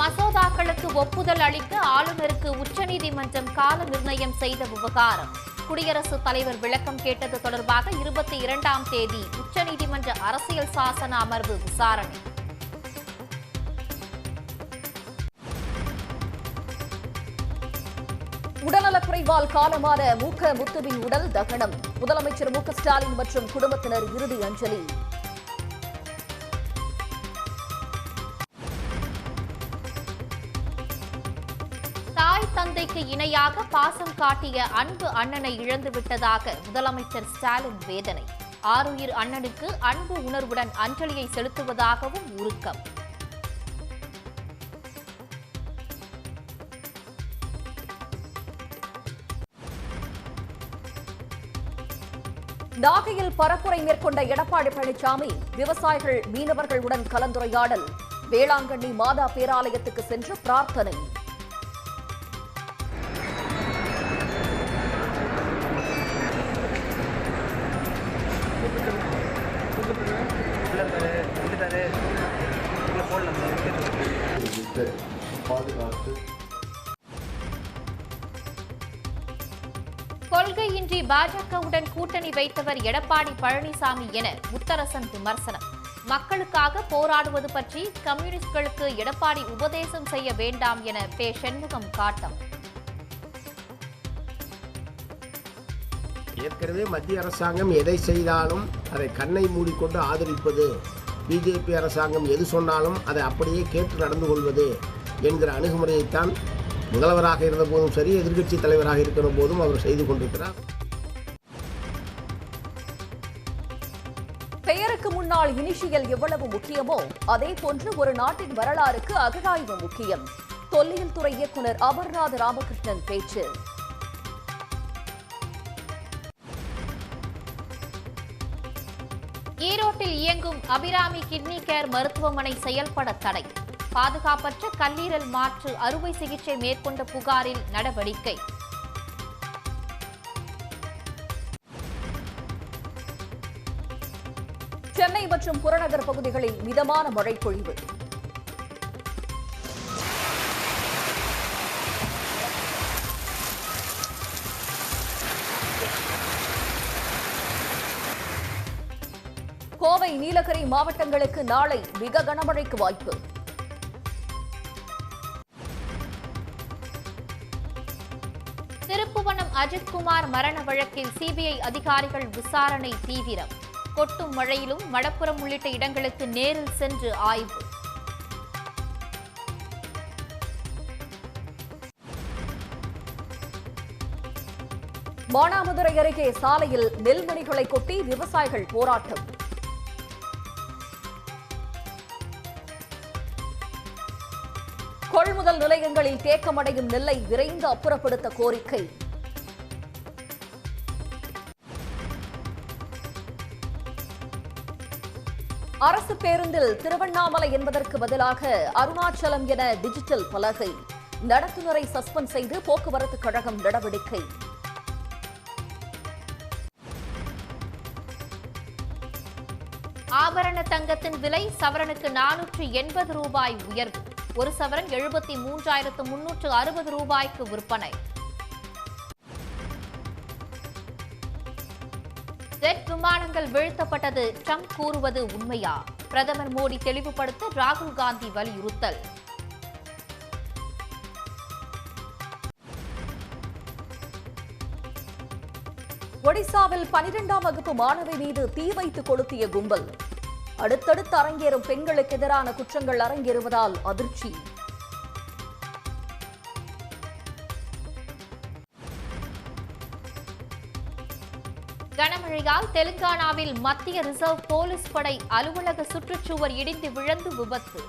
மசோதாக்களுக்கு ஒப்புதல் அளிக்க ஆளுநருக்கு உச்சநீதிமன்றம் கால நிர்ணயம் செய்த விவகாரம். குடியரசுத் தலைவர் விளக்கம் கேட்டது தொடர்பாக 22ஆம் தேதி உச்சநீதிமன்ற அரசியல் சாசன அமர்வு விசாரணை. உடல்நலக்குறைவால் காலமான முத்துவின் உடல் தகனம். முதலமைச்சர் ஸ்டாலின் மற்றும் குடும்பத்தினர் இறுதி அஞ்சலி. தாய் தந்தைக்கு இணையாக பாசம் காட்டிய அன்பு அண்ணனை இழந்துவிட்டதாக முதலமைச்சர் ஸ்டாலின் வேதனை. ஆருயிர் அண்ணனுக்கு அன்பு உணர்வுடன் அஞ்சலியை செலுத்துவதாகவும் உருக்கம். நாகையில் பரப்புரை மேற்கொண்ட எடப்பாடி பழனிசாமி விவசாயிகள் மீனவர்களுடன் கலந்துரையாடல். வேளாங்கண்ணி மாதா பேராலயத்துக்கு சென்று பிரார்த்தனை. கொள்கையின்றி பாஜகவுடன் கூட்டணி வைத்தவர் எடப்பாடி பழனிசாமி என முத்தரசன் விமர்சனம். மக்களுக்காக போராடுவது பற்றி கம்யூனிஸ்டுகளுக்கு எடப்பாடி உபதேசம் செய்ய வேண்டாம் என பே. சண்முகம் காட்டம். ஏற்கனவே மத்திய அரசாங்கம் எதை செய்தாலும் அதை கண்ணை மூடிக்கொண்டு ஆதரிப்பது, பிஜேபி அரசாங்கம் எது சொன்னாலும் அதை அப்படியே கேட்டு நடந்து கொள்வது என்கிற அணுகுமுறையைத்தான் முதல்வராக இருந்த போதும் சரி, எதிர்க்கட்சி தலைவராக இருக்கிற போதும் அவர் செய்து கொண்டிருக்கிறார். பெயருக்கு முன்னால் இனிஷியல் எவ்வளவு முக்கியமோ அதே போன்று ஒரு நாட்டின் வரலாறுக்கு அகழாய்வு முக்கியம். தொல்லியல் துறை இயக்குநர் அமர்நாத் ராமகிருஷ்ணன் பேச்சு. ஈரோட்டில் இயங்கும் அபிராமி கிட்னி கேர் மருத்துவமனை செயல்பட தடை. பாதுகாப்பற்ற கல்லீரல் மாற்று அறுவை சிகிச்சை மேற்கொண்ட புகாரில் நடவடிக்கை. சென்னை மற்றும் புறநகர் பகுதிகளில் மிதமான மழை பொழிவு. கோவை, நீலகிரி மாவட்டங்களுக்கு நாளை மிக கனமழைக்கு வாய்ப்பு. திருப்புவனம் அஜித்குமார் மரண வழக்கில் சிபிஐ அதிகாரிகள் விசாரணை தீவிரம். கொட்டும் மழையிலும் மடப்புறம் உள்ளிட்ட இடங்களுக்கு நேரில் சென்று ஆய்வு. மானாமதுரை அருகே சாலையில் நெல்மணிகளை கொட்டி விவசாயிகள் போராட்டம். கொள்முதல் நிலையங்களில் தேக்கமடையும் நெல்லை விரைந்து அப்புறப்படுத்த கோரிக்கை. அரசு பேருந்தில் திருவண்ணாமலை என்பதற்கு பதிலாக அருணாச்சலம் என டிஜிட்டல் பலகை. நடத்துனரை சஸ்பெண்ட் செய்து போக்குவரத்து கழகம் நடவடிக்கை. ஆபரண தங்கத்தின் விலை சவரனுக்கு 480 ரூபாய் உயர்வு. ஒரு சவரன் 73,360 ரூபாய்க்கு விற்பனை. ஜெட் விமானங்கள் வீழ்த்தப்பட்டது ட்ரம்ப் கூறுவது உண்மையா? பிரதமர் மோடி தெளிவுபடுத்த ராகுல் காந்தி வலியுறுத்தல். ஒடிசாவில் 12ஆம் வகுப்பு மாணவி மீது தீ வைத்து கொளுத்திய கும்பல். அடுத்தடுத்து அரங்கேறும் பெண்களுக்கு எதிரான குற்றங்கள் அரங்கேறுவதால் அதிர்ச்சி. கனமழையால் தெலுங்கானாவில் மத்திய ரிசர்வ் போலீஸ் படை அலுவலக சுற்றுச்சுவர் இடிந்து விழுந்து விபத்து.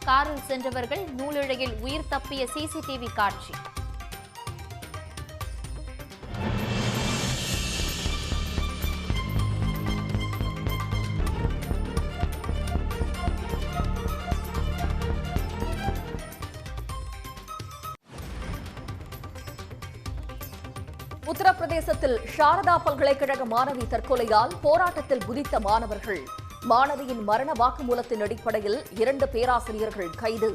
காரில் சென்றவர்கள் நூலிழையில் உயிர் தப்பிய சிசிடிவி காட்சி. உத்தரப்பிரதேசத்தில் சாரதா பல்கலைக்கழக மாணவி தற்கொலையால் போராட்டத்தில் குதித்த மாணவர்கள். மாணவியின் மரண வாக்குமூலத்தின் அடிப்படையில் 2 பேராசிரியர்கள் கைது.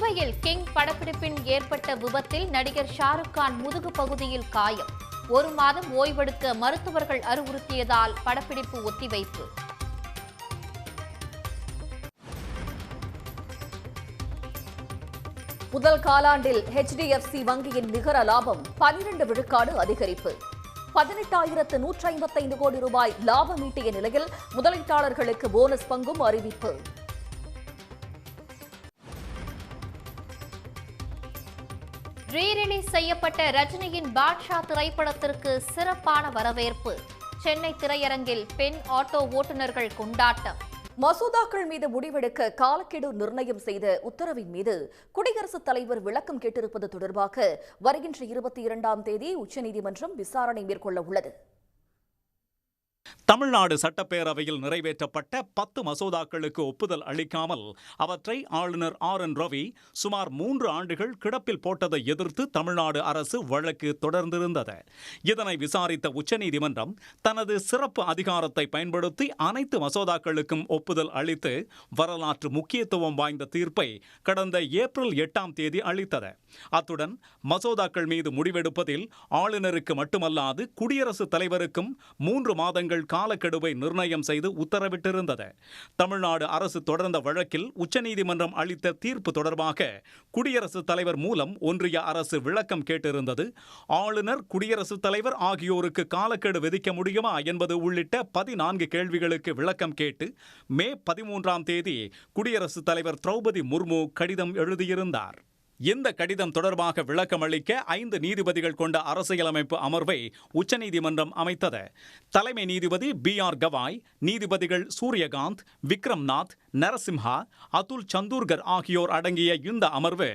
மும்பையில் கிங் படப்பிடிப்பின் ஏற்பட்ட விபத்தில் நடிகர் ஷாருக் கான் முதுகு பகுதியில் காயம். 1 மாதம் ஓய்வெடுக்க மருத்துவர்கள் அறிவுறுத்தியதால் படப்பிடிப்பு ஒத்திவைப்பு. முதல் காலாண்டில் HDFC வங்கியின் நிகர லாபம் 12 விழுக்காடு அதிகரிப்பு. 18,155 கோடி ரூபாய் லாபம் ஈட்டிய நிலையில் முதலீட்டாளர்களுக்கு போனஸ் பங்கும் அறிவிப்பு. ரீரிலீஸ் செய்யப்பட்ட ரஜினியின் பாட்ஷா திரைப்படத்திற்கு சிறப்பான வரவேற்பு. சென்னை திரையரங்கில் பெண் ஆட்டோ ஓட்டுநர்கள் கொண்டாட்டம். மசோதாக்கள் மீது முடிவெடுக்க காலக்கெடு நிர்ணயம் செய்த உத்தரவின் மீது குடியரசுத் தலைவர் விளக்கம் கேட்டிருப்பது தொடர்பாக வருகின்ற 22ஆம் தேதி உச்சநீதிமன்றம் விசாரணை மேற்கொள்ள உள்ளது. தமிழ்நாடு சட்டப்பேரவையில் நிறைவேற்றப்பட்ட 10 மசோதாக்களுக்கு ஒப்புதல் அளிக்காமல் அவற்றை ஆளுநர் RN ரவி சுமார் 3 ஆண்டுகள் கிடப்பில் போட்டதை எதிர்த்து தமிழ்நாடு அரசு வழக்கு தொடர்ந்திருந்தது. இதனை விசாரித்த உச்சநீதிமன்றம் தனது சிறப்பு அதிகாரத்தை பயன்படுத்தி அனைத்து மசோதாக்களுக்கும் ஒப்புதல் அளித்து வரலாற்று முக்கியத்துவம் வாய்ந்த தீர்ப்பை கடந்த ஏப்ரல் 8ஆம் தேதி அளித்தது. அத்துடன் மசோதாக்கள் மீது முடிவெடுப்பதில் ஆளுநருக்கு மட்டுமல்லாது குடியரசுத் தலைவருக்கும் 3 மாதங்கள் காலக்கெடுவை நிர்ணயம் செய்து உத்தரவிட்டிருந்தது. தமிழ்நாடு அரசு தொடர்ந்த வழக்கில் உச்சநீதிமன்றம் அளித்த தீர்ப்பு தொடர்பாக குடியரசுத் தலைவர் மூலம் ஒன்றிய அரசு விளக்கம் கேட்டிருந்தது. ஆளுநர், குடியரசுத் தலைவர் ஆகியோருக்கு காலக்கெடு விதிக்க முடியுமா என்பது உள்ளிட்ட 14 கேள்விகளுக்கு விளக்கம் கேட்டு மே 13ஆம் தேதி குடியரசுத் தலைவர் திரௌபதி முர்மு கடிதம் எழுதியிருந்தார். இந்த கடிதம் தொடர்பாக விளக்கம் அளிக்க 5 நீதிபதிகள் கொண்ட அரசியலமைப்பு அமர்வை உச்சநீதிமன்றம் அமைத்தது. தலைமை நீதிபதி BR கவாய், நீதிபதிகள் சூரியகாந்த், விக்ரம்நாத், நரசிம்ஹா, அதுல் சந்தூர்கர் ஆகியோர் அடங்கிய இந்த அமர்வு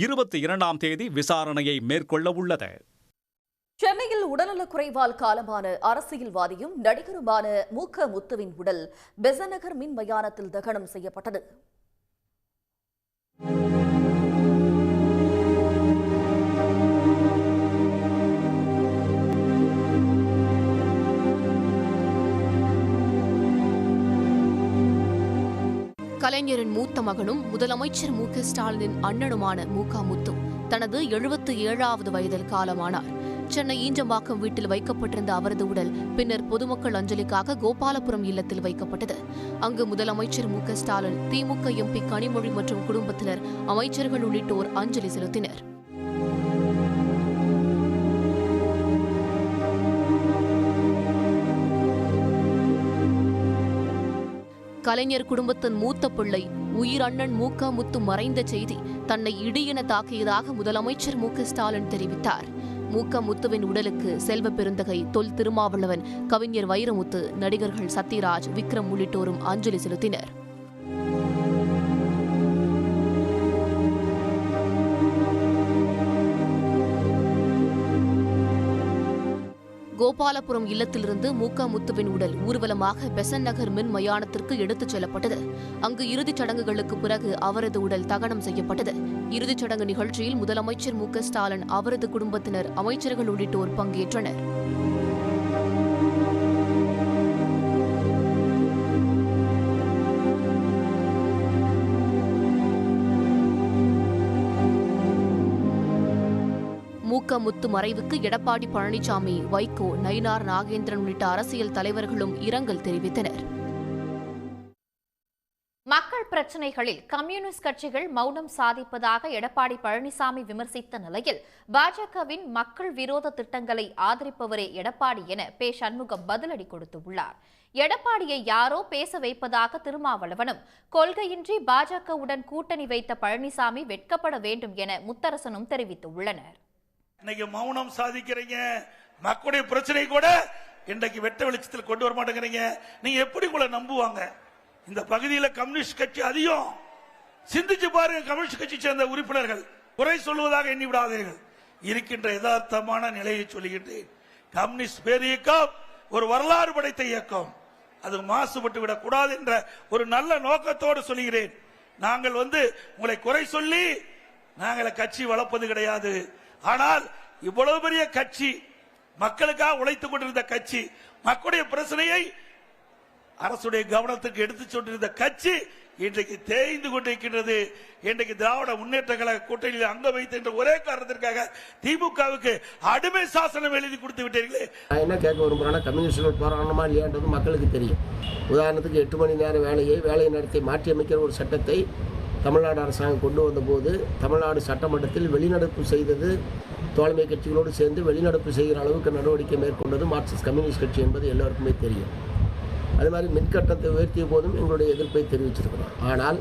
22ஆம் தேதி விசாரணையை மேற்கொள்ள உள்ளது. சென்னையில் உடல்நலக்குறைவால் காலமான அரசியல்வாதியும் நடிகருமான மூக்க முத்துவின் உடல் பெசநகர் மின் மயானத்தில் தகனம் செய்யப்பட்டது. கலைஞரின் மூத்த மகனும் முதலமைச்சர் MK ஸ்டாலினின் அண்ணனுமான மூக்க முத்து தனது 77வது வயதில் காலமானார். சென்னை ஈஞ்சம்பாக்கம் வீட்டில் வைக்கப்பட்டிருந்த அவரது உடல் பின்னர் பொதுமக்கள் அஞ்சலிக்காக கோபாலபுரம் இல்லத்தில் வைக்கப்பட்டது. அங்கு முதலமைச்சர் MK ஸ்டாலின், திமுக MP கனிமொழி மற்றும் குடும்பத்தினர், அமைச்சர்கள் உள்ளிட்டோர் அஞ்சலி செலுத்தினர். கலைஞர் குடும்பத்தின் மூத்த பிள்ளை உயிர் அண்ணன் மூக்க முத்து மறைந்த செய்தி தன்னை இடியென தாக்கியதாக முதலமைச்சர் MK ஸ்டாலின் தெரிவித்தார். மூக்க முத்துவின் உடலுக்கு செல்வ பெருந்தகை தொல் திருமாவளவன், கவிஞர் வைரமுத்து, நடிகர்கள் சத்யராஜ், விக்ரம் உள்ளிட்டோரும் அஞ்சலி செலுத்தினர். கோபாலபுரம் இல்லத்திலிருந்து மூக்க முத்துவின் உடல் ஊர்வலமாக பெசன்ட் நகர் மின் மயானத்திற்கு எடுத்துச் செல்லப்பட்டது. அங்கு இறுதிச் சடங்குகளுக்கு பிறகு அவரது உடல் தகனம் செய்யப்பட்டது. இறுதிச் சடங்கு நிகழ்ச்சியில் முதலமைச்சர் MK ஸ்டாலின், அவரது குடும்பத்தினர், அமைச்சர்கள் உள்ளிட்டோர் பங்கேற்றனர். மூக்க முத்து மறைவுக்கு எடப்பாடி பழனிசாமி, வைகோ, நயினார் நாகேந்திரன் உள்ளிட்ட அரசியல் தலைவர்களும் இரங்கல் தெரிவித்தனர். மக்கள் பிரச்சினைகளில் கம்யூனிஸ்ட் கட்சிகள் மௌனம் சாதிப்பதாக எடப்பாடி பழனிசாமி விமர்சித்த நிலையில் பாஜகவின் மக்கள் விரோத திட்டங்களை ஆதரிப்பவரே எடப்பாடி என பே. சண்முகம் பதிலடி கொடுத்துள்ளார். எடப்பாடியை யாரோ பேச வைப்பதாக திருமாவளவனும், கொள்கையின்றி பாஜகவுடன் கூட்டணி வைத்த பழனிசாமி வெட்கப்பட வேண்டும் என முத்தரசனும் தெரிவித்துள்ளனர். இன்னைக்கு மௌனம் சாதிக்கிறீங்க, மக்களுடைய பிரச்சனை கூட இன்றைக்கு வெட்ட வெளிச்சத்தில் கொண்டு வர மாட்டேங்கிறீங்க. நீங்க எப்படி கூட நம்புவாங்க? இந்த பகுதியில் கம்யூனிஸ்ட் கட்சி அதிகம். சிந்திச்சு பாருங்க. கம்யூனிஸ்ட் கட்சி சேர்ந்த உறுப்பினர்கள் குறை சொல்வதாக எண்ணி விடாதீர்கள். இருக்கின்ற யதார்த்தமான நிலையை சொல்லுகின்றேன். கம்யூனிஸ்ட் பேரியக்கம் ஒரு வரலாறு படைத்த இயக்கம். அது மாசுபட்டு விடக்கூடாது என்ற ஒரு நல்ல நோக்கத்தோடு சொல்கிறேன். நாங்கள் உங்களை குறை சொல்லி நாங்கள் கட்சி வளர்ப்பது கிடையாது. ஆனால் இவ்வளவு பெரிய கட்சி, மக்களுக்காக உழைத்துக் கொண்டிருந்த கட்சி, மக்களுடைய பிரச்சனையை அரசுடைய கவனத்துக்கு எடுத்துச் சென்றிருந்த கட்சி இன்றைக்கு தேய்ந்து கொண்டிருக்கின்றது. இன்றைக்கு திராவிட முன்னேற்ற கழக கூட்டணியில் அங்க வைத்த ஒரே காரணத்திற்காக திமுகவுக்கு அடிமை சாசனம் எழுதி கொடுத்து விட்டீர்களே. நான் என்ன கேட்க விரும்புகிறேன்னா, கம்யூனிஸ்டுகள் போராடணுமா இல்லையான்றது மக்களுக்கு தெரியும். உதாரணத்துக்கு 8 மணி நேர வேலை நேரத்தை மாற்றி அமைக்கிற ஒரு சட்டத்தை தமிழ்நாடு அரசாங்கம் கொண்டு வந்தபோது தமிழ்நாடு சட்டமன்றத்தில் வெளிநடப்பு செய்தது தோழமை கட்சிகளோடு சேர்ந்து வெளிநடப்பு செய்கிற அளவுக்கு நடவடிக்கை மேற்கொண்டது மார்க்சிஸ்ட் கம்யூனிஸ்ட் கட்சி என்பது எல்லோருக்குமே தெரியும். அது மாதிரி மின்கட்டணத்தை உயர்த்திய போதும் எங்களுடைய எதிர்ப்பை தெரிவிச்சிருக்கிறோம். ஆனால்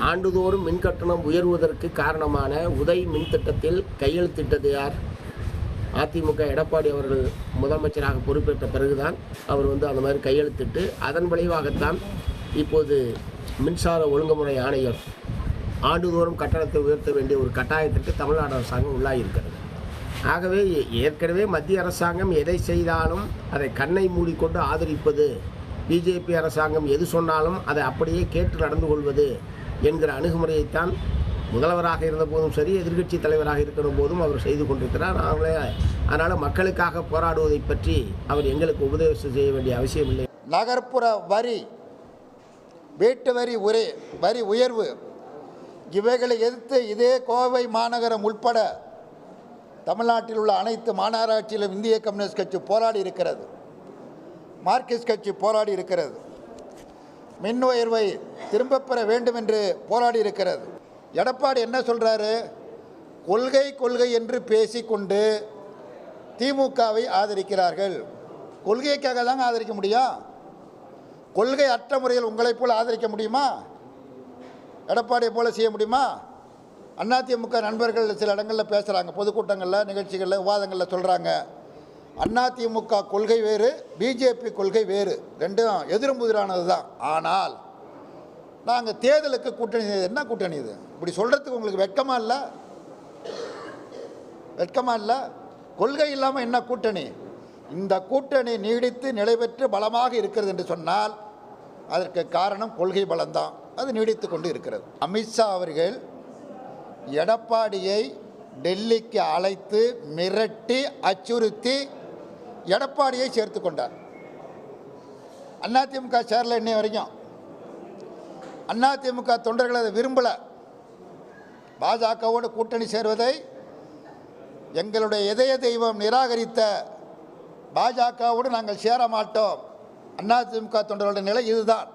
ஆண்டுதோறும் மின்கட்டணம் உயர்வதற்கு காரணமான உதய் மின் திட்டத்தில் கையெழுத்திட்டது யார்? அதிமுக எடப்பாடி அவர்கள் முதலமைச்சராக பொறுப்பேற்ற பிறகுதான் அவர் அந்த மாதிரி கையெழுத்திட்டு அதன் விளைவாகத்தான் இப்போது மின்சார ஒழுங்குமுறை ஆணையம் ஆண்டுதோறும் கட்டணத்தை உயர்த்த வேண்டிய ஒரு கட்டாயத்திற்கு தமிழ்நாடு அரசாங்கம் உள்ளாகியிருக்கிறது. ஆகவே ஏற்கனவே மத்திய அரசாங்கம் எதை செய்தாலும் அதை கண்ணை மூடிக்கொண்டு ஆதரிப்பது, பிஜேபி அரசாங்கம் எது சொன்னாலும் அதை அப்படியே கேட்டு நடந்து கொள்வது என்கிற அணுகுமுறையைத்தான் முதல்வராக இருந்த போதும் சரி, எதிர்க்கட்சி தலைவராக இருக்கிற போதும் அவர் செய்து கொண்டிருக்கிறார். அதனால் மக்களுக்காக போராடுவதை பற்றி அவர் எங்களுக்கு உபதேசம் செய்ய வேண்டிய அவசியம் இல்லை. நகர்ப்புற வரி, வீட்டு வரி உயர்வு இவைகளை எதிர்த்து இதே கோவை மாநகரம் உட்பட தமிழ்நாட்டில் உள்ள அனைத்து மாநகராட்சியிலும் இந்திய கம்யூனிஸ்ட் கட்சி போராடி இருக்கிறது, மார்க்சிஸ்ட் கட்சி போராடி இருக்கிறது, மின் உயர்வை திரும்பப் பெற வேண்டும் என்று போராடி இருக்கிறது. எடப்பாடி என்ன சொல்கிறாரு? கொள்கை என்று பேசிக்கொண்டு திமுகவை ஆதரிக்கிறார்கள். கொள்கைக்காக தாங்க ஆதரிக்க முடியும். கொள்கை அற்ற முறையில் உங்களைப் போல் ஆதரிக்க முடியுமா? எடப்பாடியை போல செய்ய முடியுமா? அதிமுக நண்பர்கள் சில இடங்களில் பேசுகிறாங்க, பொதுக்கூட்டங்களில், நிகழ்ச்சிகளில், விவாதங்களில் சொல்கிறாங்க, அதிமுக கொள்கை வேறு, பிஜேபி கொள்கை வேறு, ரெண்டும் எதிர்முதிரானது தான். ஆனால் நாங்கள் தேர்தலுக்கு கூட்டணி. என்ன கூட்டணி இது? இப்படி சொல்கிறதுக்கு உங்களுக்கு வெட்கமா இல்லை? கொள்கை இல்லாமல் என்ன கூட்டணி? இந்த கூட்டணி நீடித்து நிலை பெற்று பலமாக இருக்கிறது என்று சொன்னால் அதற்கு காரணம் கொள்கை பலம்தான். அது நீடித்து கொண்டு இருக்கிறது. அமித்ஷா அவர்கள் எடப்பாடியை டெல்லிக்கு அழைத்து மிரட்டி அச்சுறுத்தி எடப்பாடியை சேர்த்து கொண்டார். அதிமுக சேரல. இன்னை வரைக்கும் அதிமுக தொண்டர்கள் அதை விரும்பலை. பாஜகவோடு கூட்டணி சேர்வதை எங்களுடைய இதய தெய்வம் நிராகரித்த பாஜகவோடு நாங்கள் சேர மாட்டோம். அதிமுக தொண்டர்களுடைய நிலை இதுதான்.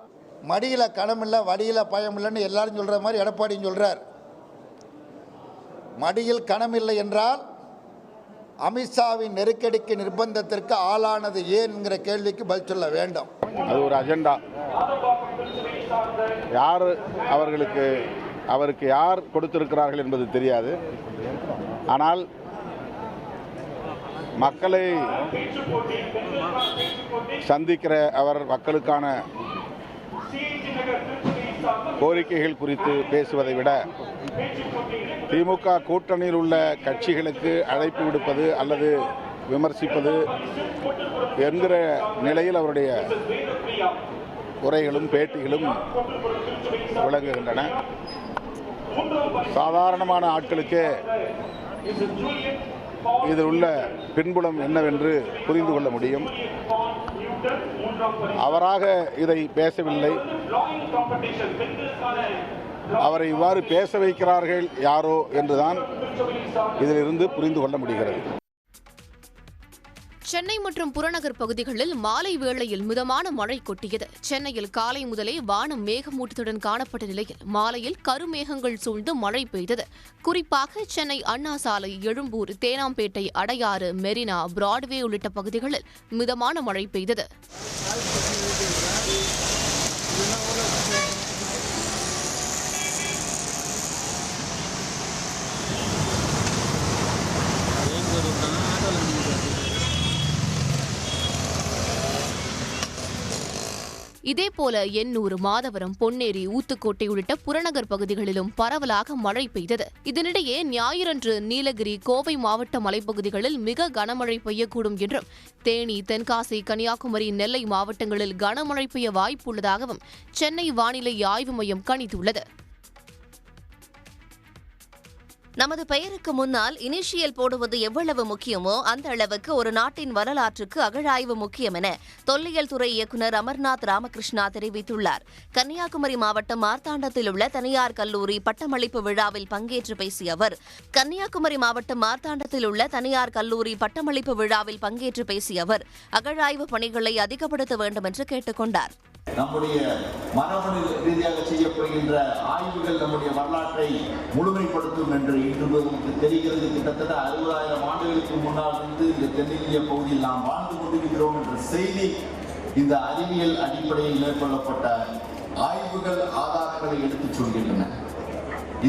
மடியில் கணமில்லை, வடியில் பயம் இல்லைன்னு எல்லாரும் சொல்கிற மாதிரி எடப்பாடியும் சொல்கிறார். மடியில் கணமில்லை என்றால் அமித்ஷாவின் நெருக்கடிக்கு நிர்பந்தத்திற்கு ஆளானது ஏன்ங்கிற கேள்விக்கு பதில் சொல்ல வேண்டும். அது ஒரு அஜெண்டா. யார் அவருக்கு யார் கொடுத்திருக்கிறார்கள் என்பது தெரியாது. ஆனால் மக்களை சந்திக்கிற அவர் மக்களுக்கான கோரிக்கைகள் குறித்து பேசுவதை விட திமுக கூட்டணியில் உள்ள கட்சிகளுக்கு அழைப்பு விடுப்பது அல்லது விமர்சிப்பது என்கிற நிலையில் அவருடைய உரைகளும் பேட்டிகளும் விளங்குகின்றன. சாதாரணமான ஆட்களுக்கே இதில் உள்ள பின்புலம் என்னவென்று புரிந்து கொள்ள முடியும். அவராக இதை பேசவில்லை. அவரை இவ்வாறு பேச வைக்கிறார்கள் யாரோ என்றுதான் இதிலிருந்து புரிந்து கொள்ள முடிகிறது. சென்னை மற்றும் புறநகர் பகுதிகளில் மாலை வேளையில் மிதமான மழை கொட்டியது. சென்னையில் காலை முதலே வானம் மேகமூட்டத்துடன் காணப்பட்ட நிலையில் மாலையில் கருமேகங்கள் சூழ்ந்து மழை பெய்தது. குறிப்பாக சென்னை அண்ணா சாலை, எழும்பூர், தேனாம்பேட்டை, அடையாறு, மெரினா, பிராட்வே உள்ளிட்ட பகுதிகளில் மிதமான மழை பெய்தது. இதேபோல எண்ணூர், மாதவரம், பொன்னேரி, ஊத்துக்கோட்டை உள்ளிட்ட புறநகர் பகுதிகளிலும் பரவலாக மழை பெய்தது. இதனிடையே ஞாயிறன்று நீலகிரி, கோவை மாவட்ட மலைப்பகுதிகளில் மிக கனமழை பெய்யக்கூடும் என்றும், தேனி, தென்காசி, கன்னியாகுமரி, நெல்லை மாவட்டங்களில் கனமழை பெய்ய வாய்ப்புள்ளதாகவும் சென்னை வானிலை ஆய்வு மையம் கணித்துள்ளது. நமது பெயருக்கு முன்னால் இனிஷியல் போடுவது எவ்வளவு முக்கியமோ அந்த அளவுக்கு ஒரு நாட்டின் வரலாற்றுக்கு அகழாய்வு முக்கியம் என தொல்லியல் துறை இயக்குநர் அமர்நாத் ராமகிருஷ்ணா தெரிவித்துள்ளார். கன்னியாகுமரி மாவட்டம் மார்த்தாண்டத்தில் உள்ள தனியார் கல்லூரி பட்டமளிப்பு விழாவில் பங்கேற்று பேசிய அவர், கன்னியாகுமரி மாவட்டம் மார்த்தாண்டத்தில் உள்ள தனியார் கல்லூரி பட்டமளிப்பு விழாவில் பங்கேற்று பேசிய அவர் அகழாய்வு பணிகளை அதிகப்படுத்த வேண்டும் என்று கேட்டுக் கொண்டார். நம்முடைய மரபணு ரீதியாக செய்யப்படுகின்ற ஆய்வுகள் நம்முடைய வரலாற்றை முழுமைப்படுத்தும் என்று இன்று நமக்கு தெரிகிறது. கிட்டத்தட்ட 60,000 ஆண்டுகளுக்கு முன்னால் இருந்து இந்த தென்னிந்திய பகுதியில் நாம் வாழ்ந்து கொண்டிருக்கிறோம் என்ற செய்தி இந்த அறிவியல் அடிப்படையில் மேற்கொள்ளப்பட்ட ஆய்வுகள் ஆதாரங்களை எடுத்துச் சொல்கின்றன.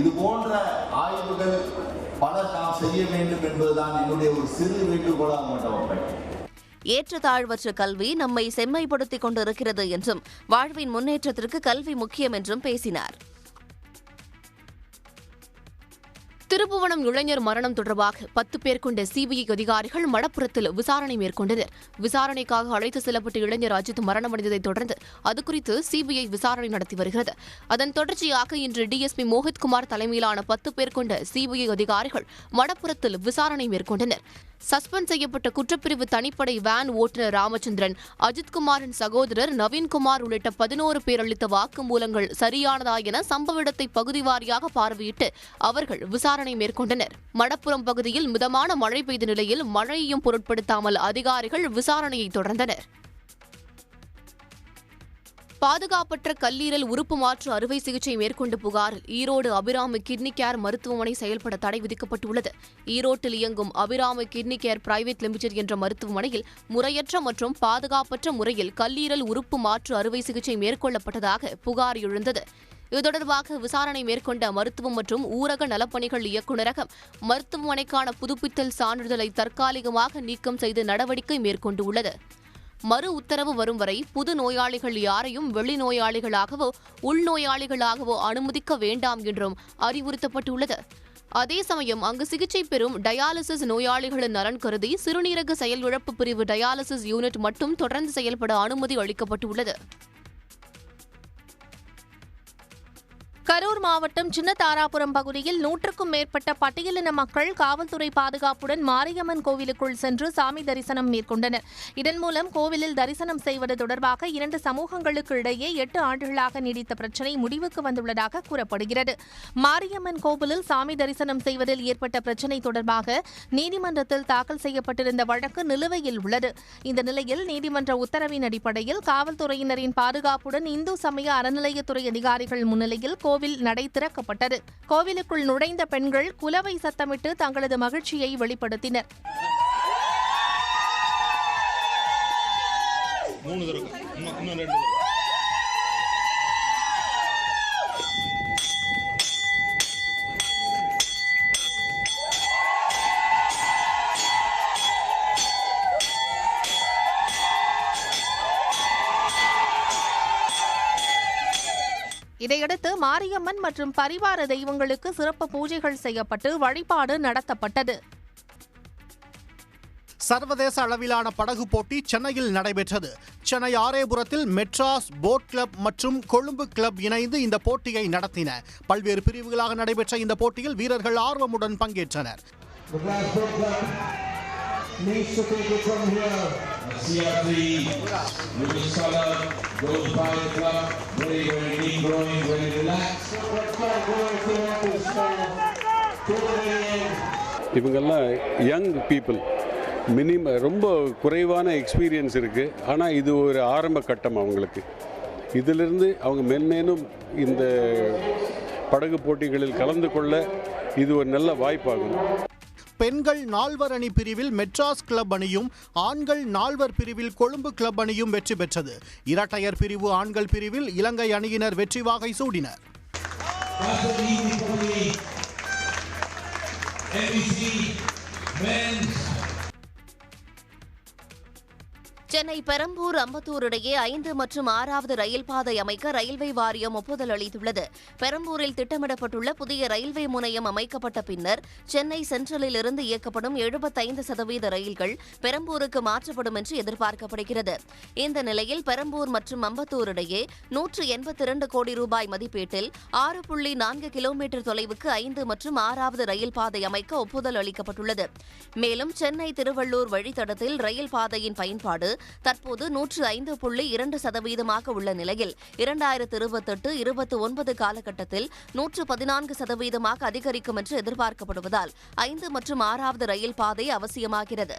இது போன்ற ஆய்வுகள் பல நாம் செய்ய வேண்டும் என்பதுதான் என்னுடைய ஒரு சிறு வேண்டுகோளாக மண்டபம். ஏற்றத்தாழ்வற்ற கல்வி நம்மை செம்மைப்படுத்திக் கொண்டிருக்கிறது என்றும் வாழ்வின் முன்னேற்றத்திற்கு கல்வி முக்கியம் என்றும் பேசினார். திருப்புவனம் இளைஞர் மரணம் தொடர்பாக 10 பேர் கொண்ட சிபிஐ அதிகாரிகள் மடப்புறத்தில் விசாரணை மேற்கொண்டனர். விசாரணைக்காக அழைத்து செல்லப்பட்ட இளைஞர் அஜித் மரணமடைந்ததைத் தொடர்ந்து அது குறித்து சிபிஐ விசாரணை நடத்தி வருகிறது. அதன் தொடர்ச்சியாக இன்று டிஎஸ்பி மோஹித்குமார் தலைமையிலான 10 பேர் கொண்ட சிபிஐ அதிகாரிகள் மடப்புறத்தில் விசாரணை மேற்கொண்டனர். சஸ்பெண்ட் செய்யப்பட்ட குற்றப்பிரிவு தனிப்படை வேன் ஓட்டுநர் ராமச்சந்திரன், அஜித்குமாரின் சகோதரர் நவீன்குமார் உள்ளிட்ட 11 பேர் அளித்த வாக்குமூலங்கள் சரியானதா என சம்பவ இடத்தை பகுதி வாரியாக பார்வையிட்டு அவர்கள் விசாரணை மேற்கொண்டனர். மடப்புறம் பகுதியில் மிதமான மழை பெய்த நிலையில் மழையையும் பொருட்படுத்தாமல் அதிகாரிகள் விசாரணையை தொடர்ந்தனர். பாதுகாப்பற்ற கல்லீரல் உறுப்பு மாற்று அறுவை சிகிச்சை மேற்கொண்ட புகாரில் ஈரோடு அபிராமி கிட்னி கேர் மருத்துவமனை செயல்பட தடை விதிக்கப்பட்டுள்ளது. ஈரோட்டில் இயங்கும் Abirami kidney care private limited என்ற மருத்துவமனையில் முறையற்ற மற்றும் பாதுகாப்பற்ற முறையில் கல்லீரல் உறுப்பு மாற்று அறுவை சிகிச்சை மேற்கொள்ளப்பட்டதாக புகார் எழுந்தது. இது தொடர்பாக விசாரணை மேற்கொண்ட மருத்துவம் மற்றும் ஊரக நலப்பணிகள் இயக்குநரகம் மருத்துவமனைக்கான புதுப்பித்தல் சான்றிதழை தற்காலிகமாக நீக்கம் செய்து நடவடிக்கை மேற்கொண்டுள்ளது. மறு உத்தரவு வரும் வரை புது நோயாளிகள் யாரையும் வெளிநோயாளிகளாகவோ உள்நோயாளிகளாகவோ அனுமதிக்க வேண்டாம் என்றும் அறிவுறுத்தப்பட்டுள்ளது. அதே சமயம் அங்கு சிகிச்சை பெறும் டயாலிசிஸ் நோயாளிகளின் நலன் கருதி சிறுநீரக செயலிழப்பு பிரிவு டயாலிசிஸ் யூனிட் மட்டும் தொடர்ந்து செயல்பட அனுமதி அளிக்கப்பட்டுள்ளது. கரூர் மாவட்டம் சின்னதாராபுரம் பகுதியில் 100க்கும் மேற்பட்ட பட்டியலின மக்கள் காவல்துறை பாதுகாப்புடன் மாரியம்மன் கோவிலுக்குள் சென்று சாமி தரிசனம் மேற்கொண்டனர். இதன் மூலம் கோவிலில் தரிசனம் செய்வது தொடர்பாக 2 சமூகங்களுக்கு இடையே 8 ஆண்டுகளாக நீடித்த பிரச்சினை முடிவுக்கு வந்துள்ளதாக கூறப்படுகிறது. மாரியம்மன் கோவிலில் சாமி தரிசனம் செய்வதில் ஏற்பட்ட பிரச்சினை தொடர்பாக நீதிமன்றத்தில் தாக்கல் செய்யப்பட்டிருந்த வழக்கு நிலுவையில் உள்ளது. இந்த நிலையில் நீதிமன்ற உத்தரவின் அடிப்படையில் காவல்துறையினரின் பாதுகாப்புடன் இந்து சமய அறநிலையத்துறை அதிகாரிகள் முன்னிலையில் கோவில் நடை திறக்கப்பட்டது. கோவிலுக்குள் நுழைந்த பெண்கள் குலவை சத்தமிட்டு தங்களது மகிழ்ச்சியை வெளிப்படுத்தினர். இதையடுத்து மாரியம்மன் மற்றும் பரிவார தெய்வங்களுக்கு சிறப்பு பூஜைகள் செய்யப்பட்டு வழிபாடு நடத்தப்பட்டது. சர்வதேச அளவிலான படகு போட்டி சென்னையில் நடைபெற்றது. சென்னை ஆரேபுரத்தில் மெட்ராஸ் போட் கிளப் மற்றும் கொழும்பு கிளப் இணைந்து இந்த போட்டியை நடத்தின. பல்வேறு பிரிவுகளாக நடைபெற்ற இந்த போட்டியில் வீரர்கள் ஆர்வமுடன் பங்கேற்றனர். இவங்கெல்லாம் யங் பீப்புள், ரொம்ப குறைவான எக்ஸ்பீரியன்ஸ் இருக்குது. ஆனால் இது ஒரு ஆரம்ப கட்டம் அவங்களுக்கு. இதிலிருந்து அவங்க மென்மேலும் இந்த படகு போட்டிகளில் கலந்து கொள்ள இது ஒரு நல்ல வாய்ப்பாகும். பெண்கள் நால்வர் அணி பிரிவில் மெட்ராஸ் கிளப் அணியும் ஆண்கள் நால்வர் பிரிவில் கொழும்பு கிளப் அணியும் வெற்றி பெற்றது. இரட்டையர் பிரிவு ஆண்கள் பிரிவில் இலங்கை அணியினர் வெற்றி வாகை சூடினர். சென்னை பெரம்பூர் அம்பத்தூர் இடையே 5 மற்றும் 6வது ரயில் பாதை அமைக்க ரயில்வே வாரியம் ஒப்புதல் அளித்துள்ளது. பெரம்பூரில் திட்டமிடப்பட்டுள்ள புதிய ரயில்வே முனையம் அமைக்கப்பட்ட பின்னர் சென்னை சென்ட்ரலில் இருந்து இயக்கப்படும் 75% ரயில்கள் பெரம்பூருக்கு மாற்றப்படும் என்று எதிர்பார்க்கப்படுகிறது. இந்த நிலையில் பெரம்பூர் மற்றும் அம்பத்தூர் இடையே 182 கோடி ரூபாய் மதிப்பீட்டில் 6.4 கிலோமீட்டர் தொலைவுக்கு 5 மற்றும் 6வது ரயில் பாதை அமைக்க ஒப்புதல் அளிக்கப்பட்டுள்ளது. மேலும் சென்னை திருவள்ளூர் வழித்தடத்தில் ரயில் பாதையின் பயன்பாடு தற்போது 105.2% உள்ள நிலையில் 2028-29 காலகட்டத்தில் 114% அதிகரிக்கும் என்று எதிர்பார்க்கப்படுவதால் 5 மற்றும் 6வது ரயில் பாதை அவசியமாகிறது.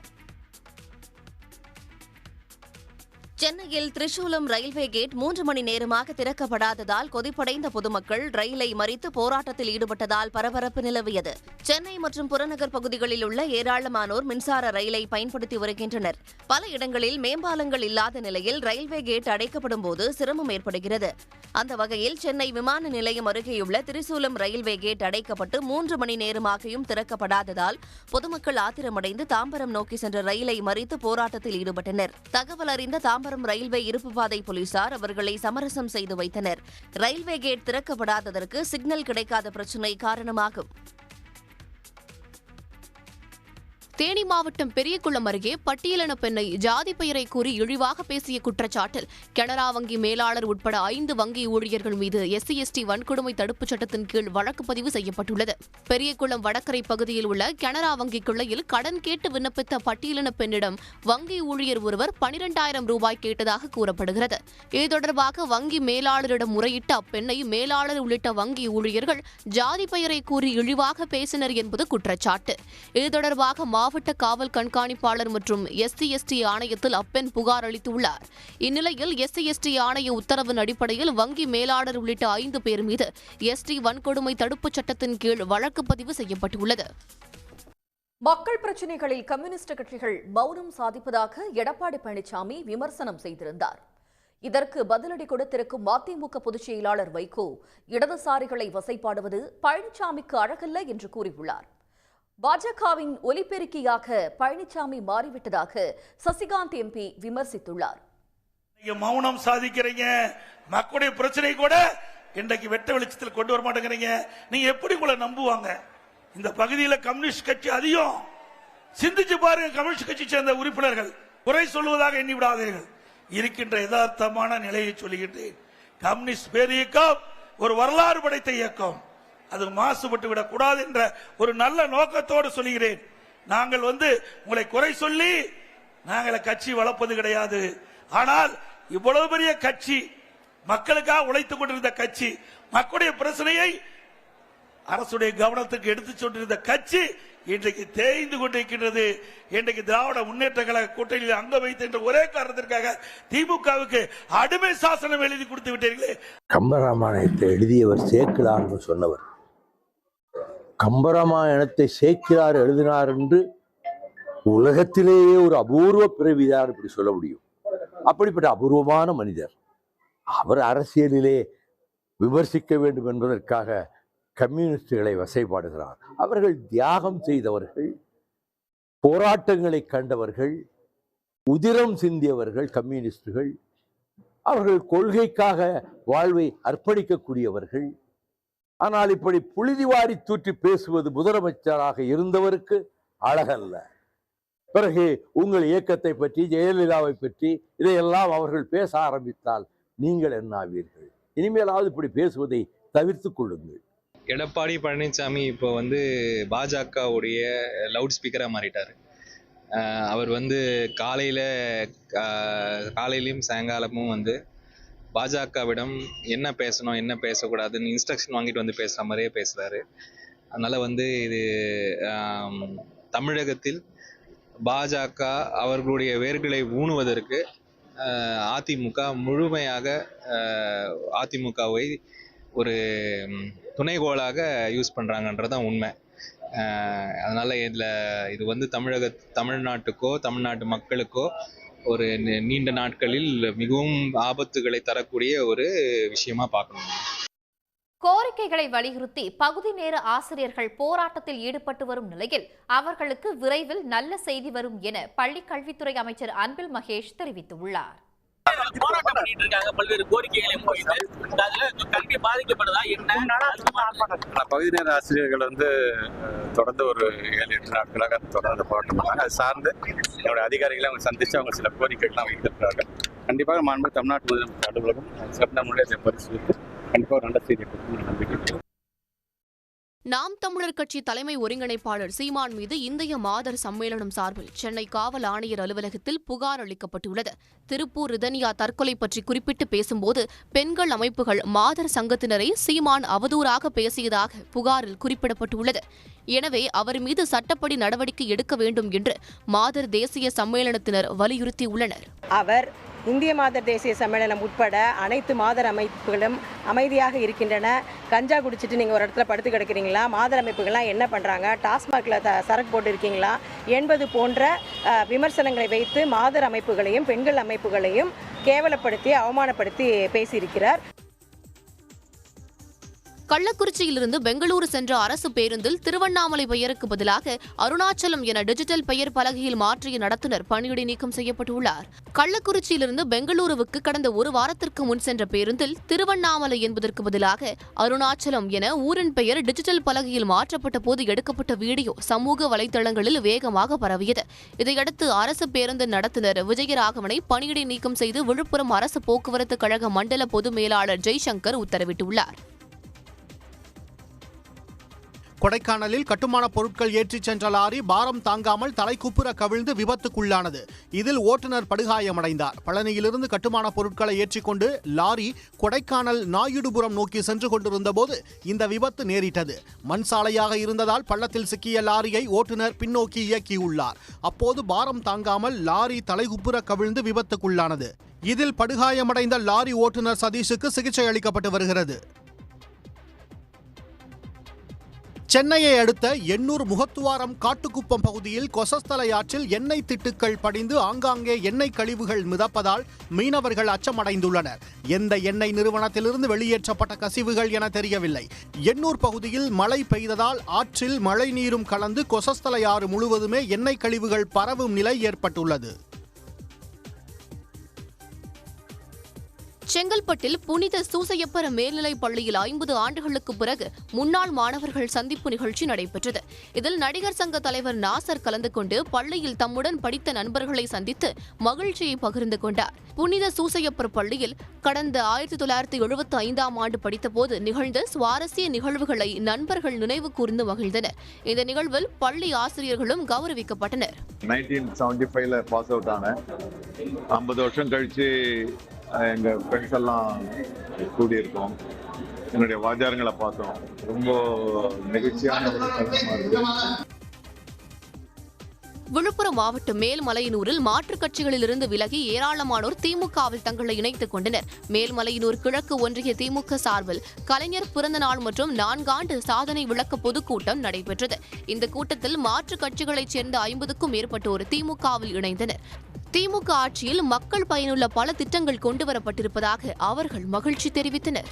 சென்னையில் திரிசூலம் ரயில்வே கேட் 3 மணி நேரமாக திறக்கப்படாததால் கொதிப்படைந்த பொதுமக்கள் ரயிலை மறித்து போராட்டத்தில் ஈடுபட்டதால் பரபரப்பு நிலவியது. சென்னை மற்றும் புறநகர் பகுதிகளில் உள்ள ஏராளமானோர் மின்சார ரயிலை பயன்படுத்தி வருகின்றனர். பல இடங்களில் மேம்பாலங்கள் இல்லாத நிலையில் ரயில்வே கேட் அடைக்கப்படும் போது சிரமம் ஏற்படுகிறது. அந்த வகையில் சென்னை விமான நிலையம் அருகேயுள்ள திரிசூலம் ரயில்வே கேட் அடைக்கப்பட்டு 3 மணி நேரமாகியும் திறக்கப்படாததால் பொதுமக்கள் ஆத்திரமடைந்து தாம்பரம் நோக்கி சென்ற ரயிலை மறித்து போராட்டத்தில் ஈடுபட்டனர். தகவல் அறிந்த தாம்பரம் ரயில்வே இருப்பு பாதை போலீசார் அவர்களை சமரசம் செய்து வைத்தனர். ரயில்வே கேட் திறக்கப்படாததற்கு சிக்னல் கிடைக்காத பிரச்சினை காரணமாகும். தேனி மாவட்டம் பெரியகுளம் அருகே பட்டியலின பெண்ணை ஜாதி பெயரை கூறி இழிவாக பேசிய குற்றச்சாட்டில் கனரா வங்கி மேலாளர் உட்பட 5 வங்கி ஊழியர்கள் மீது SC/ST வன்கொடுமை தடுப்புச் சட்டத்தின் கீழ் வழக்கு பதிவு செய்யப்பட்டுள்ளது. பெரியகுளம் வடகரை பகுதியில் உள்ள கனரா வங்கி கிளையில் கடன் கேட்டு விண்ணப்பித்த பட்டியலின பெண்ணிடம் வங்கி ஊழியர் ஒருவர் 12,000 ரூபாய் கேட்டதாக கூறப்படுகிறது. இது தொடர்பாக வங்கி மேலாளரிடம் முறையிட்ட அப்பெண்ணை மேலாளர் உள்ளிட்ட வங்கி ஊழியர்கள் ஜாதி பெயரை கூறி இழிவாக பேசினர் என்பது குற்றச்சாட்டு. இது தொடர்பாக மாவட்ட காவல் கண்காணிப்பாளர் மற்றும் SC/ST ஆணையத்தில் அப்பெண் புகார் அளித்துள்ளார். இந்நிலையில் SC/ST ஆணைய உத்தரவின் அடிப்படையில் வங்கி மேலாளர் உள்ளிட்ட 5 பேர் மீது ST வன்கொடுமை தடுப்புச் சட்டத்தின் கீழ் வழக்கு பதிவு செய்யப்பட்டுள்ளது. மக்கள் பிரச்சினைகளில் கம்யூனிஸ்ட் கட்சிகள் மௌனம் சாதிப்பதாக எடப்பாடி பழனிசாமி விமர்சனம் செய்திருந்தார். இதற்கு பதிலடி கொடுத்திருக்கும் மதிமுக பொதுச் செயலாளர் வைகோ இடதுசாரிகளை வசைபாடுவது பழனிசாமிக்கு அழகல்ல என்று கூறியுள்ளார். பாஜகவின் ஒலிபெருக்கியாக பழனிசாமி மாறிவிட்டதாக சசிகாந்த் MP விமர்சித்துள்ளார். மௌனம் சாதிக்கிறீங்க, மக்களுடைய பிரச்சனை கூட இன்றைக்கு வெட்ட வெளிச்சத்தில் கொண்டு வர மாட்டேங்கிறீங்க. நீங்க எப்படி உங்களை நம்புவாங்க? இந்த பகுதியில் கம்யூனிஸ்ட் கட்சி அதிகம். சிந்திச்சு பாருங்க, கம்யூனிஸ்ட் கட்சி சேர்ந்த உறுப்பினர்கள் குறை சொல்வதாக எண்ணி விடாதீர்கள். இருக்கின்ற யதார்த்தமான நிலையை சொல்லுகின்றேன். கம்யூனிஸ்ட் பேரியக்கம் ஒரு வரலாறு படைத்த இயக்கம். அது மாசுபட்டு விடக்கூடாது என்ற ஒரு நல்ல நோக்கத்தோடு சொல்கிறேன். நாங்கள் உங்களை குறை சொல்லி நாங்கள் கட்சி வளர்ப்பது கிடையாது. ஆனால் இவ்வளவு பெரிய கட்சி, மக்களுக்காக உழைத்துக் கொண்டிருந்த கட்சி, மக்களுடைய பிரச்சனையை அரசுடைய கவனத்துக்கு எடுத்துச் சென்றிருந்த கட்சி இன்றைக்கு தேய்ந்து கொண்டிருக்கின்றது. இன்றைக்கு திராவிட முன்னேற்ற கழக கூட்டணியில் அங்க வைத்து என்ற ஒரே காரணத்திற்காக திமுகவுக்கு அடிமை சாசனம் எழுதி கொடுத்து விட்டீர்களே. கம்பராமாயணத்தை எழுதியவர் சேக்கிழார் சொன்னவர். கம்பராமாயணத்தை சேக்கிழார் எழுதினார் என்று உலகத்திலேயே ஒரு அபூர்வ பிறவிதான் இப்படி சொல்ல முடியும். அப்படிப்பட்ட அபூர்வமான மனிதர். அவர் அரசியலிலே விமர்சிக்க வேண்டும் என்பதற்காக கம்யூனிஸ்டுகளை வசைபாடுகிறார். அவர்கள் தியாகம் செய்தவர்கள், போராட்டங்களை கண்டவர்கள், உதிரம் சிந்தியவர்கள் கம்யூனிஸ்டுகள். அவர்கள் கொள்கைக்காக வாழ்வை அர்ப்பணிக்கக்கூடியவர்கள். ஆனால் இப்படி புழுதிவாரி தூற்றி பேசுவது முதலமைச்சராக இருந்தவருக்கு அழகல்ல. பிறகு உங்கள் இயக்கத்தை பற்றி, ஜெயலலிதாவை பற்றி இதையெல்லாம் அவர்கள் பேச ஆரம்பித்தால் நீங்கள் என்ன ஆவீர்கள்? இனிமேலாவது இப்படி பேசுவதை தவிர்த்து கொள்ளுங்கள். எடப்பாடி பழனிசாமி இப்போ பாஜகவுடைய லவுட் ஸ்பீக்கராக மாறிட்டார். அவர் காலையிலையும் சாயங்காலமும் பாஜகவிடம் என்ன பேசணும் என்ன பேசக்கூடாதுன்னு இன்ஸ்ட்ரக்ஷன் வாங்கிட்டு பேசுகிற மாதிரியே பேசுகிறாரு. அதனால் இது தமிழகத்தில் பாஜக அவர்களுடைய வேர்களை ஊணுவதற்கு அதிமுக முழுமையாக அதிமுகவை ஒரு துணைகோளாக யூஸ் பண்ணுறாங்கன்றதான் உண்மை. அதனால் இது தமிழ்நாட்டுக்கோ தமிழ்நாட்டு மக்களுக்கோ ஒரு நீண்ட நாட்களில் மிகவும் ஆபத்துகளை தரக்கூடிய ஒரு விஷயமா பார்க்கணும். கோரிக்கைகளை வலியுறுத்தி பகுதி நேர ஆசிரியர்கள் போராட்டத்தில் ஈடுபட்டு வரும் நிலையில் அவர்களுக்கு விரைவில் நல்ல செய்தி வரும் என பள்ளிக் கல்வித்துறை அமைச்சர் அன்பில் மகேஷ் தெரிவித்துள்ளார். பல்வேறு கோரிக்கைகளை கல்வி பாதிக்கப்படுதா என்ன? பகுதி நேர ஆசிரியர்கள் தொடர்ந்து ஒரு 7-8 நாட்களாக தொடர்ந்து போராட்டம் பண்ணாங்க. அது சார்ந்து என்னுடைய அதிகாரிகளை அவங்க சந்தித்து அவங்க சில கோரிக்கைகள்லாம் வைத்திருக்கிறார்கள். கண்டிப்பாக மாண்பு தமிழ்நாட்டு முதலமைச்சர் அலுவலகம் சிறந்த முறையை பரிசீலித்து கண்டிப்பாக நல்ல செய்தி நம்பிக்கை. நாம் தமிழர் கட்சி தலைமை ஒருங்கிணைப்பாளர் சீமான் மீது இந்திய மாதர் சம்மேளனம் சார்பில் சென்னை காவல் ஆணையர் அலுவலகத்தில் புகார் அளிக்கப்பட்டுள்ளது. திருப்பூர் ரிதன்யா தற்கொலை பற்றி குறிப்பிட்டு பேசும்போது பெண்கள் அமைப்புகள் மாதர் சங்கத்தினரை சீமான் அவதூறாக பேசியதாக புகாரில் குறிப்பிடப்பட்டுள்ளது. எனவே அவர் மீது சட்டப்படி நடவடிக்கை எடுக்க வேண்டும் என்று மாதர் தேசிய சம்மேளனத்தினர் வலியுறுத்தியுள்ளனர். அவர் இந்திய மாதர் தேசிய சம்மேளனம் உட்பட அனைத்து மாதர் அமைப்புகளும் அமைதியாக இருக்கின்றன. கஞ்சா குடிச்சிட்டு நீங்கள் ஒரு இடத்துல படுத்து கிடக்கிறீங்களா, மாதர் அமைப்புகள்லாம் என்ன பண்ணுறாங்க, டாஸ்மாகில் சரக்கு போட்டு இருக்கீங்களா என்பது போன்ற விமர்சனங்களை வைத்து மாதர் அமைப்புகளையும் பெண்கள் அமைப்புகளையும் கேவலப்படுத்தி அவமானப்படுத்தி பேசியிருக்கிறார். கள்ளக்குறிச்சியிலிருந்து பெங்களூரு சென்ற அரசு பேருந்தில் திருவண்ணாமலை பெயருக்கு பதிலாக அருணாச்சலம் என டிஜிட்டல் பெயர் பலகையில் மாற்றிய நடத்துனர் பணியிடை நீக்கம் செய்யப்பட்டுள்ளார். கள்ளக்குறிச்சியிலிருந்து பெங்களூருவுக்கு கடந்த ஒரு வாரத்திற்கு முன் சென்ற பேருந்தில் திருவண்ணாமலை என்பதற்கு பதிலாக அருணாச்சலம் என ஊரின் பெயர் டிஜிட்டல் பலகையில் மாற்றப்பட்ட போது எடுக்கப்பட்ட வீடியோ சமூக வலைதளங்களில் வேகமாக பரவியது. இதையடுத்து அரசு பேருந்து நடத்துனர் விஜயராகவனை பணியிடை நீக்கம் செய்து விழுப்புரம் அரசு போக்குவரத்து கழக மண்டல பொது மேலாளர் ஜெய்சங்கர் உத்தரவிட்டுள்ளார். கொடைக்கானலில் கட்டுமான பொருட்கள் ஏற்றிச் சென்ற லாரி பாரம் தாங்காமல் தலைக்குப்புற கவிழ்ந்து விபத்துக்குள்ளானது. இதில் ஓட்டுநர் படுகாயமடைந்தார். பழனியிலிருந்து கட்டுமான பொருட்களை ஏற்றிக்கொண்டு லாரி கொடைக்கானல் நாயுடுபுரம் நோக்கி சென்று கொண்டிருந்தபோது இந்த விபத்து நேரிட்டது. மண் சாலையாக இருந்ததால் பள்ளத்தில் சிக்கிய லாரியை ஓட்டுநர் பின்னோக்கி இயக்கியுள்ளார். அப்போது பாரம் தாங்காமல் லாரி தலைக்குப்புற கவிழ்ந்து விபத்துக்குள்ளானது. இதில் படுகாயமடைந்த லாரி ஓட்டுநர் சதீஷுக்கு சிகிச்சை அளிக்கப்பட்டு வருகிறது. சென்னையை அடுத்த எண்ணூர் முகத்துவாரம் காட்டுக்குப்பம் பகுதியில் கொசஸ்தலை ஆற்றில் எண்ணெய் திட்டுக்கள் படிந்து ஆங்காங்கே எண்ணெய் கழிவுகள் மிதப்பதால் மீனவர்கள் அச்சமடைந்துள்ளனர். எந்த எண்ணெய் நிறுவனத்திலிருந்து வெளியேற்றப்பட்ட கசிவுகள் என தெரியவில்லை. எண்ணூர் பகுதியில் மழை பெய்ததால் ஆற்றில் மழை நீரும் கலந்து கொசஸ்தலை ஆறு முழுவதுமே எண்ணெய் கழிவுகள் பரவும் நிலை ஏற்பட்டுள்ளது. செங்கல்பட்டில் புனித சூசையப்பர் மேல்நிலைப் பள்ளியில் 50 ஆண்டுகளுக்கு பிறகு முன்னாள் மாணவர்கள் சந்திப்பு நிகழ்ச்சி நடைபெற்றது. இதில் நடிகர் சங்க தலைவர் நாசர் கலந்து கொண்டு பள்ளியில் தம்முடன் படித்த நண்பர்களை சந்தித்து மகிழ்ச்சியை பகிர்ந்து கொண்டார். புனித சூசையப்பர் பள்ளியில் கடந்த 1975ஆம் ஆண்டு படித்தபோது நிகழ்ந்த சுவாரஸ்ய நிகழ்வுகளை நண்பர்கள் நினைவு கூர்ந்து மகிழ்ந்தனர். இந்த நிகழ்வில் பள்ளி ஆசிரியர்களும் கௌரவிக்கப்பட்டனர். 1975ல பாஸ் அவுட் ஆனேன். 50 வருஷம் கழிச்சு எங்க ஃப்ரெண்ட்ஸ் எல்லாம் கூடியிருக்கோம். என்னுடைய வாத்தியாரங்களை பார்த்தோம். ரொம்ப நெகிழ்ச்சியான ஒரு தருணமா இருக்கு. விழுப்புரம் மாவட்டம் மேல்மலையனூரில் மாற்றுக் கட்சிகளிலிருந்து விலகி ஏராளமானோர் திமுகவில் தங்களை இணைத்துக் கொண்டனர். மேல்மலையனூர் கிழக்கு ஒன்றிய திமுக சார்பில் கலைஞர் பிறந்த நாள் மற்றும் 4 ஆண்டு சாதனை விளக்க பொதுக்கூட்டம் நடைபெற்றது. இந்த கூட்டத்தில் மாற்றுக் கட்சிகளைச் சேர்ந்த 50க்கும் மேற்பட்டோர் திமுகவில் இணைந்தனர். திமுக ஆட்சியில் மக்கள் பயனுள்ள பல திட்டங்கள் கொண்டுவரப்பட்டிருப்பதாக அவர்கள் மகிழ்ச்சி தெரிவித்தனர்.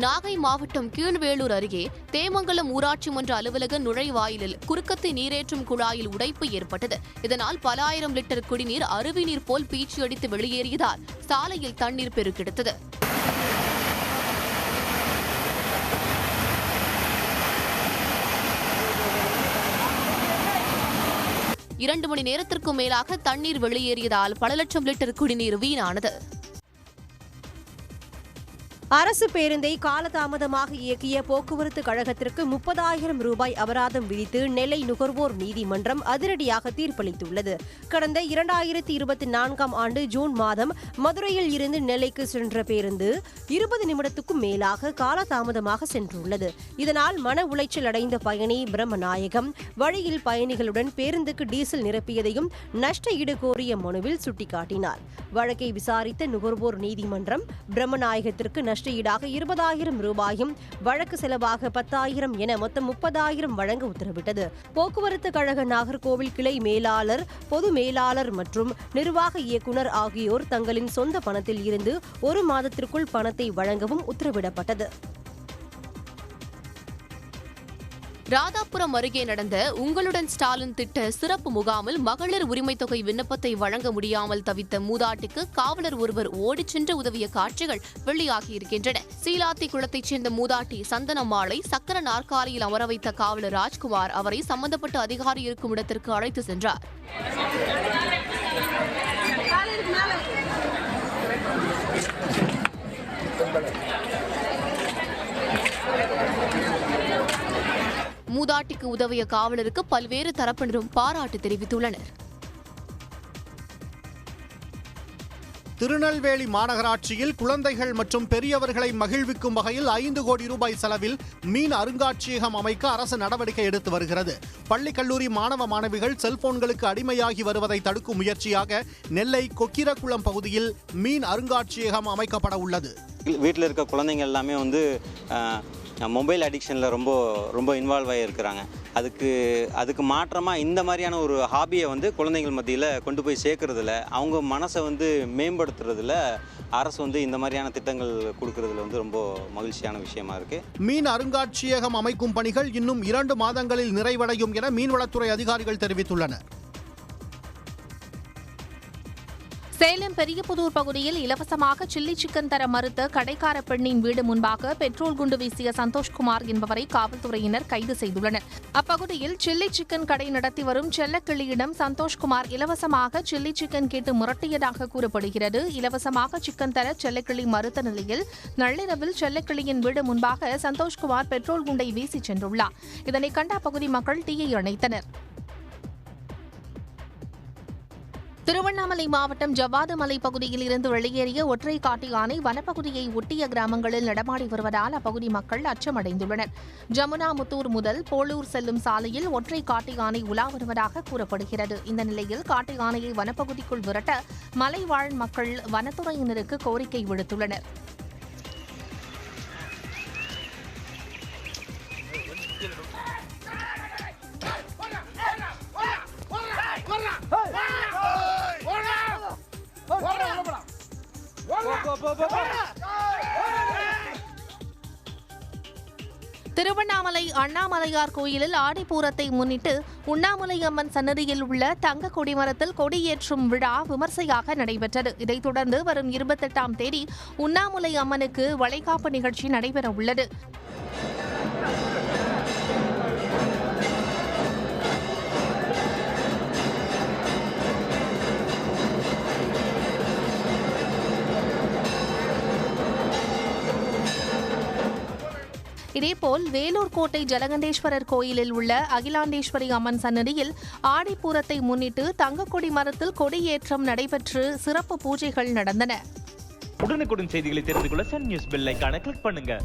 நாகை மாவட்டம் கீழ்வேளூர் அருகே தேமங்கலம் ஊராட்சி மன்ற அலுவலக நுழைவாயிலில் குறுக்கத்தை நீரேற்றும் குழாயில் உடைப்பு ஏற்பட்டது. இதனால் பல ஆயிரம் லிட்டர் குடிநீர் அருவி நீர் போல் பீச்சியடித்து வெளியேறியதால் சாலையில் தண்ணீர் பெருக்கெடுத்தது. இரண்டு மணி நேரத்திற்கும் மேலாக தண்ணீர் வெளியேறியதால் பல லட்சம் லிட்டர் குடிநீர் வீணானது. அரசு பேருந்தை காலதாமதமாக இயக்கிய போக்குவரத்து கழகத்திற்கு 30,000 ரூபாய் அபராதம் விதித்து நெல்லை நுகர்வோர் நீதிமன்றம் அதிரடியாக தீர்ப்பளித்துள்ளது. கடந்த 2024ஆம் ஆண்டு ஜூன் மாதம் மதுரையில் இருந்து நெல்லைக்கு சென்ற பேருந்து 20 நிமிடத்துக்கும் மேலாக காலதாமதமாக சென்றுள்ளது. இதனால் மன உளைச்சல் அடைந்த பயணி பிரம்மநாயகம் வழியில் பயணிகளுடன் பேருந்துக்கு டீசல் நிரப்பியதையும் நஷ்ட ஈடு கோரிய மனுவில் சுட்டிக்காட்டினார். வழக்கை விசாரித்த நுகர்வோர் நீதிமன்றம் பிரம்மநாயகத்திற்கு நஷ்ட நஷ்டஈடாக 20,000 ரூபாயும், வழக்கு செலவாக 10,000 என மொத்தம் 30,000 வழங்க உத்தரவிட்டது. போக்குவரத்து கழக நாகர்கோவில் கிளை மேலாளர், பொது மேலாளர் மற்றும் நிர்வாக இயக்குநர் ஆகியோர் தங்களின் சொந்த பணத்தில் இருந்து 1 மாதத்திற்குள் பணத்தை வழங்கவும் உத்தரவிடப்பட்டது. ராதாபுரம் அருகே நடந்த உங்களுடன் ஸ்டாலின் திட்ட சிறப்பு முகாமில் மகளிர் உரிமைத் தொகை விண்ணப்பத்தை வழங்க முடியாமல் தவித்த மூதாட்டிக்கு காவலர் ஒருவர் ஓடிச் சென்று உதவிய காட்சிகள் வெளியாகியிருக்கின்றன. சீலாத்தி குளத்தைச் சேர்ந்த மூதாட்டி சந்தனம்மாளை சக்கர நாற்காலியில் அமர வைத்த காவலர் ராஜ்குமார் அவரை சம்பந்தப்பட்ட அதிகாரி இருக்கும் இடத்திற்கு அழைத்து சென்றார். மூதாட்டிக்கு உதவிய காவலருக்கு பல்வேறு தரப்பினரும் பாராட்டு தெரிவித்துள்ளனர். திருநெல்வேலி மாநகராட்சியில் குழந்தைகள் மற்றும் பெரியவர்களை மகிழ்விக்கும் வகையில் 5 கோடி ரூபாய் செலவில் மீன் அருங்காட்சியகம் அமைக்க அரசு நடவடிக்கை எடுத்து வருகிறது. பள்ளி கல்லூரி மாணவ மாணவிகள் செல்போன்களுக்கு அடிமையாகி வருவதை தடுக்கும் முயற்சியாக நெல்லை கொக்கிரகுளம் பகுதியில் மீன் அருங்காட்சியகம் அமைக்கப்பட உள்ளது. வீட்டில் இருக்க குழந்தைங்க எல்லாமே மொபைல் அடிக்ஷனில் ரொம்ப இன்வால்வ் ஆகியிருக்கிறாங்க. அதுக்கு மாற்றமாக இந்த மாதிரியான ஒரு ஹாபியை குழந்தைகள் மத்தியில் கொண்டு போய் சேர்க்கறதுல, அவங்க மனசை மேம்படுத்துறதுல அரசு இந்த மாதிரியான திட்டங்கள் கொடுக்கறதுல ரொம்ப மகிழ்ச்சியான விஷயமா இருக்கு. மீன் அருங்காட்சியகம் அமைக்கும் பணிகள் இன்னும் 2 மாதங்களில் நிறைவடையும் என மீன்வளத்துறை அதிகாரிகள் தெரிவித்துள்ளனர். சேலம் பெரியபுதூர் பகுதியில் இலவசமாக சில்லி சிக்கன் தர மறுத்த கடைக்கார பெண்ணின் வீடு முன்பாக பெட்ரோல் குண்டு வீசிய சந்தோஷ்குமார் என்பவரை காவல்துறையினர் கைது செய்துள்ளனர். அப்பகுதியில் சில்லி சிக்கன் கடை நடத்தி வரும் செல்லக்கிளியிடம் சந்தோஷ்குமார் இலவசமாக சில்லி சிக்கன் கேட்டு முரட்டியதாக கூறப்படுகிறது. இலவசமாக சிக்கன் தர செல்லக்கிளி மறுத்த நிலையில் நள்ளிரவில் செல்லக்கிளியின் வீடு முன்பாக சந்தோஷ்குமார் பெட்ரோல் குண்டை வீசி சென்றுள்ளார். இதனை கண்ட அப்பகுதி மக்கள் தீயை அணைத்தனர். திருவண்ணாமலை மாவட்டம் ஜவ்வாது மலை பகுதியில் இருந்து வெளியேறிய ஒற்றை காட்டு யானை வனப்பகுதியை ஒட்டிய கிராமங்களில் நடமாடி வருவதால் அப்பகுதி மக்கள் அச்சமடைந்துள்ளனர். ஜமுனாமுத்தூர் முதல் போலூர் செல்லும் சாலையில் ஒற்றை காட்டு யானை உலா வருவதாக கூறப்படுகிறது. இந்த நிலையில் காட்டு யானையை வனப்பகுதிக்குள் விரட்ட மலைவாழ் மக்கள் வனத்துறையினருக்கு கோரிக்கை விடுத்துள்ளனர். திருவண்ணாமலை அண்ணாமலையார் கோயிலில் ஆடிப்பூரத்தை முன்னிட்டு உண்ணாமுலை அம்மன் சன்னதியில் உள்ள தங்க கொடிமரத்தில் கொடியேற்றும் விழா விமர்சையாக நடைபெற்றது. இதைத் தொடர்ந்து வரும் 28ஆம் தேதி உண்ணாமுலை அம்மனுக்கு வளைகாப்பு நிகழ்ச்சி நடைபெற உள்ளது. இதேபோல் வேலூர் கோட்டை ஜலகண்டேஸ்வரர் கோயிலில் உள்ள அகிலாண்டேஸ்வரி அம்மன் சன்னதியில் ஆடிப்பூரத்தை முன்னிட்டு தங்கக்கொடி மரத்தில் கொடியேற்றம் நடைபெற்று சிறப்பு பூஜைகள் நடந்தன. உடனுக்குடன் செய்திகளை தெரிந்து கொள்ள சன் நியூஸ் பெல் ஐகானை கிளிக் பண்ணுங்க.